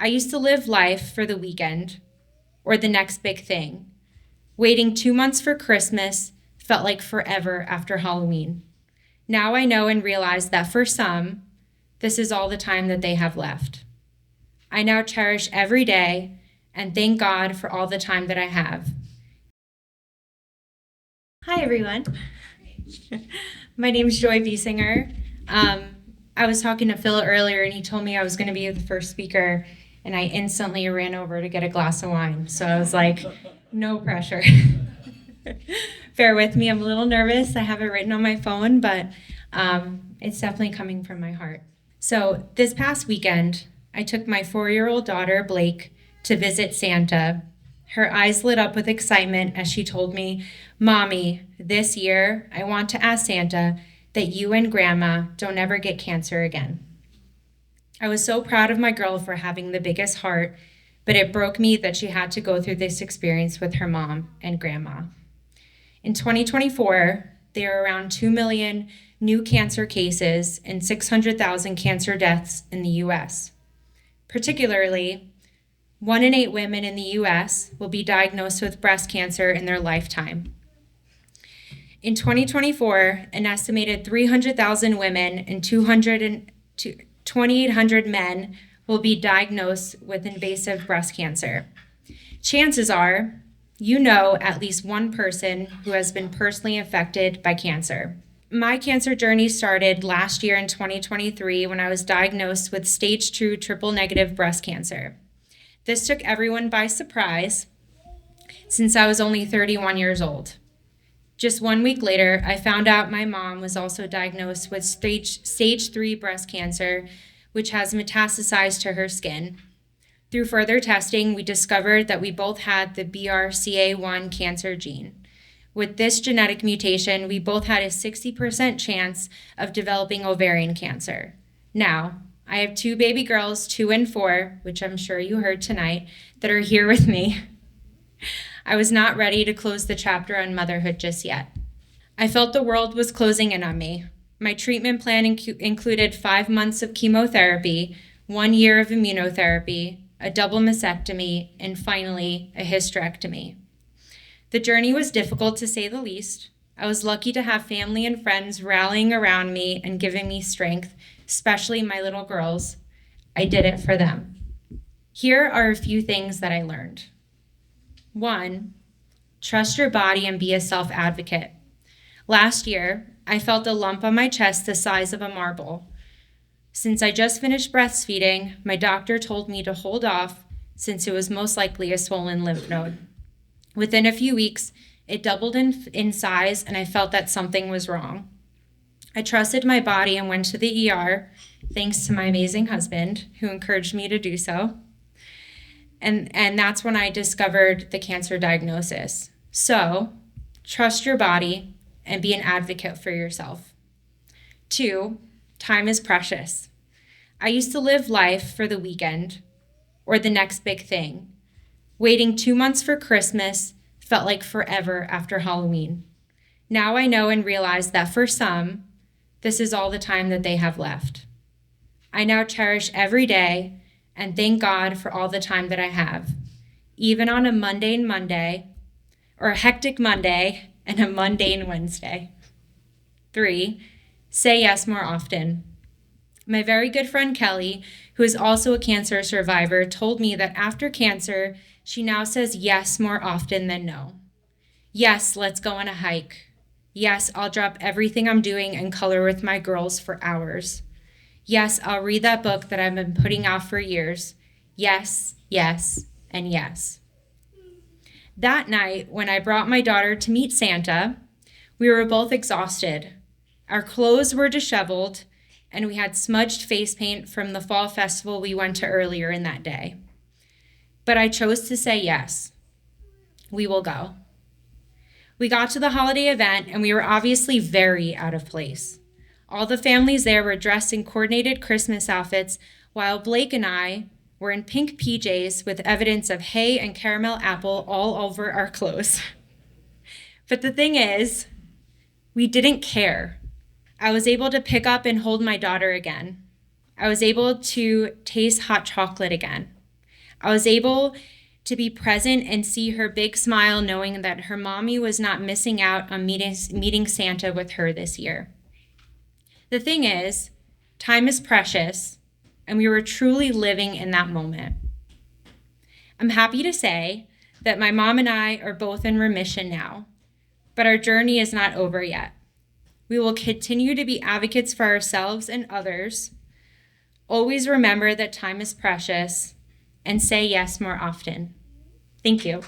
I used to live life for the weekend or the next big thing. Waiting 2 months for Christmas felt like forever after Halloween. Now I know and realize that for some, this is all the time that they have left. I now cherish every day and thank God for all the time that I have. Hi, everyone. My name is Joy Biesinger. I was talking to Phil earlier, and he told me I was going to be the first speaker, and I instantly ran over to get a glass of wine. So I was like, no pressure. Bear with me. I'm a little nervous. I have it written on my phone, but it's definitely coming from my heart. So this past weekend, I took my 4-year-old daughter, Blake, to visit Santa. Her eyes lit up with excitement as she told me, "Mommy, this year I want to ask Santa that you and Grandma don't ever get cancer again." I was so proud of my girl for having the biggest heart, but it broke me that she had to go through this experience with her mom and Grandma. In 2024, there are around 2 million new cancer cases and 600,000 cancer deaths in the US. Particularly, 1 in 8 women in the US will be diagnosed with breast cancer in their lifetime. In 2024, an estimated 300,000 women and 2,800 men will be diagnosed with invasive breast cancer. Chances are, you know at least one person who has been personally affected by cancer. My cancer journey started last year in 2023 when I was diagnosed with stage 2 triple negative breast cancer. This took everyone by surprise since I was only 31 years old. Just 1 week later, I found out my mom was also diagnosed with stage 3 breast cancer, which has metastasized to her skin. Through further testing, we discovered that we both had the BRCA1 cancer gene. With this genetic mutation, we both had a 60% chance of developing ovarian cancer. Now, I have 2 baby girls, 2 and 4, which I'm sure you heard tonight, that are here with me. I was not ready to close the chapter on motherhood just yet. I felt the world was closing in on me. My treatment plan included 5 months of chemotherapy, 1 year of immunotherapy, a double mastectomy, and finally, a hysterectomy. The journey was difficult to say the least. I was lucky to have family and friends rallying around me and giving me strength, especially my little girls. I did it for them. Here are a few things that I learned. 1, trust your body and be a self-advocate. Last year, I felt a lump on my chest the size of a marble. Since I just finished breastfeeding, my doctor told me to hold off since it was most likely a swollen lymph node. Within a few weeks, it doubled in size and I felt that something was wrong. I trusted my body and went to the ER, thanks to my amazing husband who encouraged me to do so. And that's when I discovered the cancer diagnosis. So, trust your body and be an advocate for yourself. 2, time is precious. I used to live life for the weekend or the next big thing. Waiting 2 months for Christmas felt like forever after Halloween. Now I know and realize that for some, this is all the time that they have left. I now cherish every day and thank God for all the time that I have, even on a mundane Monday, or a hectic Monday, and a mundane Wednesday. 3, say yes more often. My very good friend Kelly, who is also a cancer survivor, told me that after cancer, she now says yes more often than no. Yes, let's go on a hike. Yes, I'll drop everything I'm doing and color with my girls for hours. Yes, I'll read that book that I've been putting off for years. Yes, yes, and yes. That night, when I brought my daughter to meet Santa, we were both exhausted. Our clothes were disheveled, and we had smudged face paint from the fall festival we went to earlier in that day. But I chose to say yes. We will go. We got to the holiday event, and we were obviously very out of place. All the families there were dressed in coordinated Christmas outfits, while Blake and I were in pink PJs with evidence of hay and caramel apple all over our clothes. But the thing is, we didn't care. I was able to pick up and hold my daughter again. I was able to taste hot chocolate again. I was able to be present and see her big smile knowing that her mommy was not missing out on meeting Santa with her this year. The thing is, time is precious, and we were truly living in that moment. I'm happy to say that my mom and I are both in remission now, but our journey is not over yet. We will continue to be advocates for ourselves and others. Always remember that time is precious and say yes more often. Thank you.